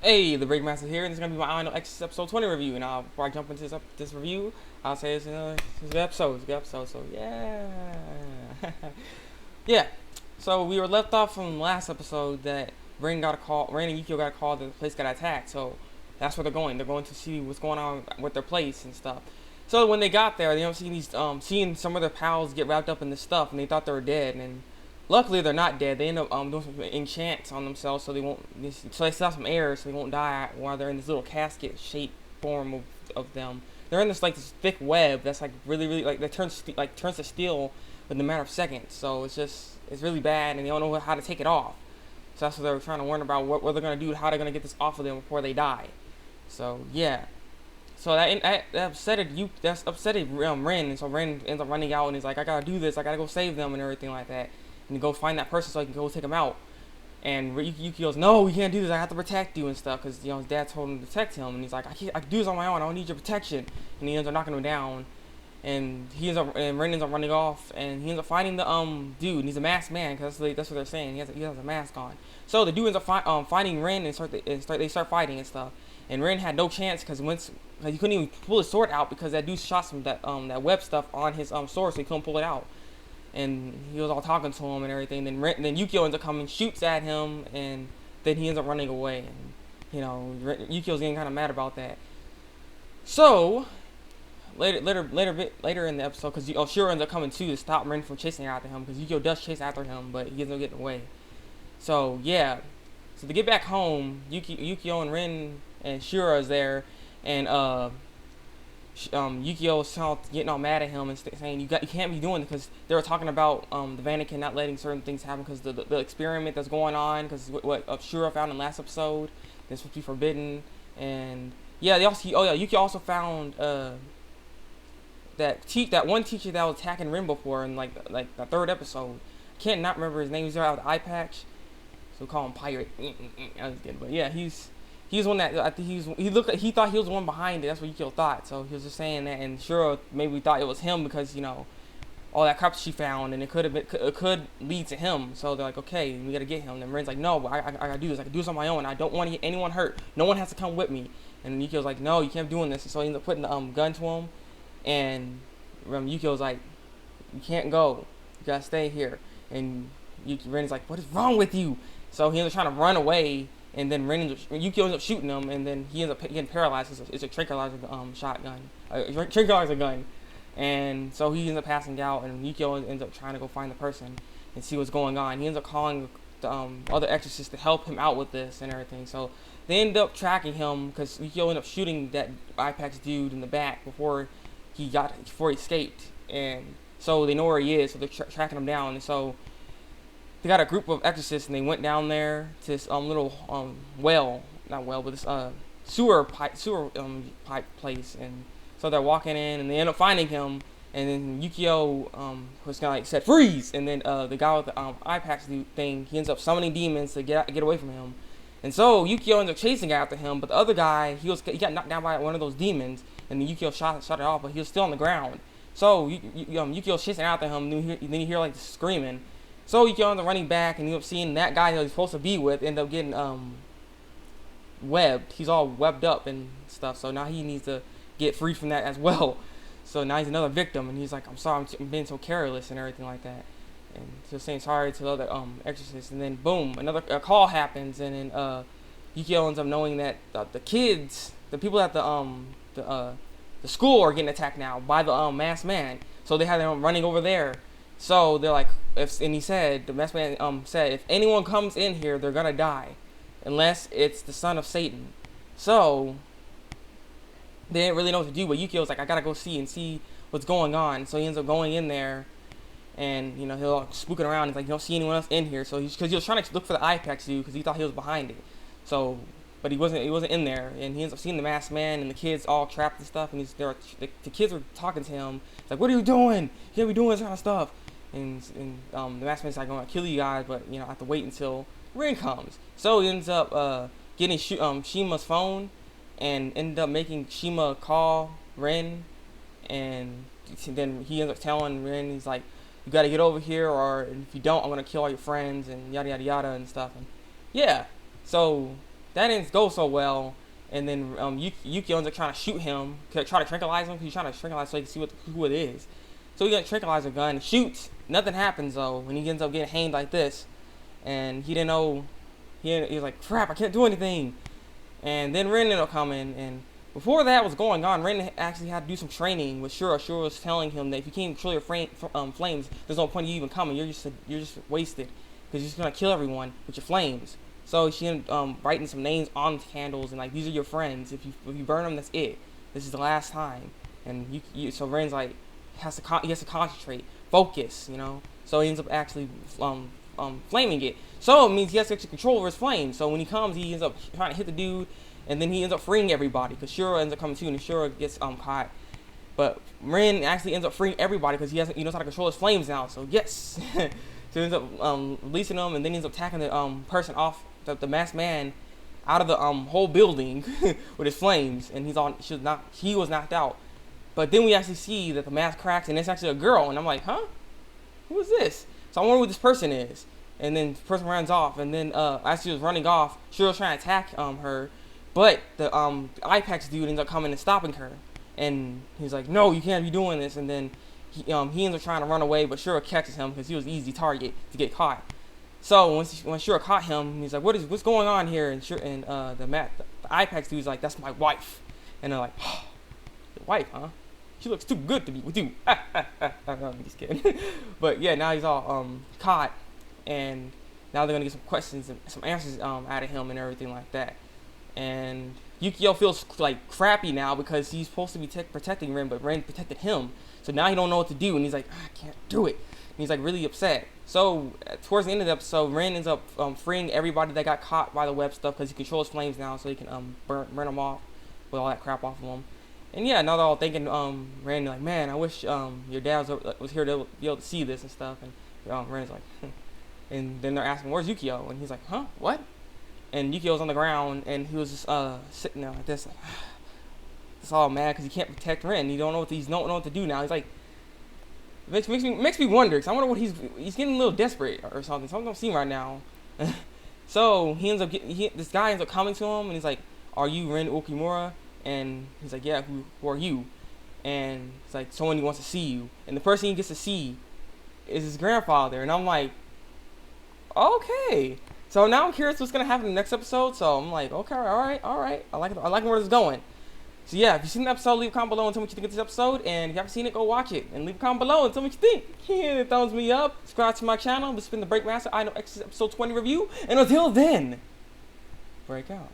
Hey, the Thabreakmasta here, and this is gonna be my No Exorcist episode 20 review. And before I jump into this review, I'll say it's a good episode. It's a good episode. So yeah, yeah. So we were left off from last episode that Ren and Yukio got a call that the place got attacked. So that's where they're going. They're going to see what's going on with their place and stuff. So when they got there, they seeing some of their pals get wrapped up in this stuff, and they thought they were dead. And luckily, they're not dead. They end up doing some enchants on themselves, so they won't. So they still have some air, so they won't die while they're in this little casket shaped form of them. They're in this thick web that's like really like that turns to steel within a matter of seconds. So it's really bad, and they don't know how to take it off. So that's what they're trying to learn about what they're gonna do, how they're gonna get this off of them before they die. So yeah. So that upsetted Ren, and so Ren ends up running out and he's like, I gotta do this, I gotta go save them and everything like that, and go find that person so I can go take him out. And Yuki goes, no, you can't do this, I have to protect you and stuff, because his dad told him to protect him, and he's like, I can do this on my own, I don't need your protection. And he ends up knocking him down, and Ren ends up running off, and he ends up finding the dude, and he's a masked man, because that's what they're saying, he has a mask on. So the dude ends up finding Ren, and they start fighting and stuff. And Ren had no chance because he couldn't even pull his sword out because that dude shot some that web stuff on his sword, so he couldn't pull it out. And he was all talking to him and everything. Then Yukio ends up coming, shoots at him, and then he ends up running away. And Yukio's getting kind of mad about that. So later in the episode, because Shiro ends up coming too to stop Ren from chasing after him, because Yukio does chase after him, but he ends up getting away. So yeah, so to get back home, Yukio and Ren and Shiro is there, and Yukio is getting all mad at him and saying you can't be doing it, because they were talking about the Vatican not letting certain things happen because the experiment that's going on, because what Shiro found in last episode that's supposed to be forbidden. And yeah, Yukio also found that one teacher that was attacking Ren before in like the third episode. I can't not remember his name. He's there with the eye patch, so we call him Pirate. I was kidding, but yeah, he's one that I think he thought he was the one behind it. That's what Yukio thought. So he was just saying that, and Shiro maybe thought it was him because all that crap she found, and it could lead to him. So they're like, okay, we gotta get him. And Ren's like, no, I gotta do this. I can do this on my own. I don't want to get anyone hurt. No one has to come with me. And Yukio's like, no, you can't be doing this. And so he ends up putting the gun to him, and Yukio's like, you can't go. You gotta stay here. And Ren's like, what is wrong with you? So he ends up trying to run away, and then Yukio ends up shooting him, and then he ends up getting paralyzed. It's a tranquilizer shotgun, tranquilizer gun, and so he ends up passing out, and Yukio ends up trying to go find the person and see what's going on. He ends up calling the other exorcists to help him out with this and everything. So they end up tracking him because Yukio ended up shooting that Ipax dude in the back before he escaped, and so they know where he is. So they're tracking him down, and so they got a group of exorcists, and they went down there to this little not well, but this sewer pipe place. And so they're walking in, and they end up finding him. And then Yukio was kind of like said freeze, and then the guy with the eye patch thing, he ends up summoning demons to get away from him. And so Yukio ends up chasing after him, but the other guy he got knocked down by one of those demons, and then Yukio shot it off, but he was still on the ground. So Yukio's chasing after him, and then you hear like screaming. So Yukio ends up running back, and you end up seeing that guy that he's supposed to be with end up getting webbed. He's all webbed up and stuff. So now he needs to get free from that as well. So now he's another victim, and he's like, I'm sorry, I'm being so careless and everything like that. And he's saying sorry to the other exorcists. And then boom, another call happens, and then Yukio ends up knowing that the kids, the people at the school are getting attacked now by the masked man. So they have them running over there. So they're like, the masked man said, if anyone comes in here, they're gonna die, unless it's the son of Satan. So they didn't really know what to do, but Yukio's like, I gotta go see what's going on. So he ends up going in there, and he'll spooking around. He's like, you don't see anyone else in here. So because he was trying to look for the Ipex dude, because he thought he was behind it. So, but he wasn't in there, and he ends up seeing the masked man and the kids all trapped and stuff. And the kids were talking to him. It's like, what are you doing? You can't be doing this kind of stuff. And the masked man's like, I'm gonna kill you guys, but I have to wait until Ren comes. So he ends up getting Shima's phone, and ended up making Shima call Ren, and then he ends up telling Ren, he's like, you gotta get over here, or if you don't, I'm gonna kill all your friends, and yada yada yada and stuff. And yeah, so that didn't go so well. And then Yukio ends up trying to shoot him, try to tranquilize him. He's trying to tranquilize so he can see who it is. So he got a tranquilizer gun, shoots. Nothing happens though. When he ends up getting hanged like this, and he didn't know. He was like, crap, I can't do anything. And then Ren ended up coming, and before that was going on, Ren actually had to do some training with Shura. Shura was telling him that if you can't control your flames, there's no point in you even coming. You're just wasted, because you're just gonna kill everyone with your flames. So she ended up writing some names on the candles, and like, these are your friends. If you burn them, that's it. This is the last time. And so Ren's like, he has to concentrate, focus, you know. So he ends up actually flaming it. So it means he has to actually control over his flames. So when he comes, he ends up trying to hit the dude, and then he ends up freeing everybody, because Shura ends up coming too, and Shura gets caught. But Ren actually ends up freeing everybody because he knows how to control his flames now. So yes. So he ends up releasing them, and then he ends up attacking the person off, the masked man, out of the whole building with his flames, and he was knocked out. But then we actually see that the mask cracks, and it's actually a girl, and I'm like, huh? Who is this? So I wonder who this person is. And then the person runs off, and then as she was running off, she was trying to attack her, but the eye patch dude ends up coming and stopping her, and he's like, no, you can't be doing this. And then he ends up trying to run away, but Shura catches him because he was an easy target to get caught. So when Shura caught him, he's like, what's going on here? And the eye patch dude's like, that's my wife. And they're like, oh, your wife, huh? She looks too good to be with you. I'm just kidding. But yeah, now he's all caught, and now they're gonna get some questions and some answers out of him and everything like that. And Yukio feels like crappy now because he's supposed to be protecting Ren, but Ren protected him. So now he don't know what to do, and he's like, I can't do it. And he's like really upset. So towards the end of the episode, Ren ends up freeing everybody that got caught by the web stuff, because he controls flames now, so he can burn them off with all that crap off of them. And yeah, now they're all thinking, Ren, like, man, I wish your dad was here to be able to see this and stuff. And Ren's like, and then they're asking, where's Yukio? And he's like, huh, what? And Yukio's on the ground, and he was just sitting there like this, like, it's all mad because he can't protect Ren. He don't know what to do now. He's like, makes me wonder, because I wonder what he's getting a little desperate or something. Something don't seem right now. So he ends up this guy ends up coming to him, and he's like, are you Ren Okimura? And he's like, yeah, who are you? And it's like, someone wants to see you. And the person he gets to see is his grandfather. And I'm like, okay. So now I'm curious what's gonna happen in the next episode. So I'm like, okay, all right. I like where this is going. So yeah, if you've seen the episode, leave a comment below and tell me what you think of this episode. And if you haven't seen it, go watch it. And leave a comment below and tell me what you think. Hit the thumbs me up. Subscribe to my channel. This has been the Thabreakmasta No Exorcist Episode 20 review. And until then, break out.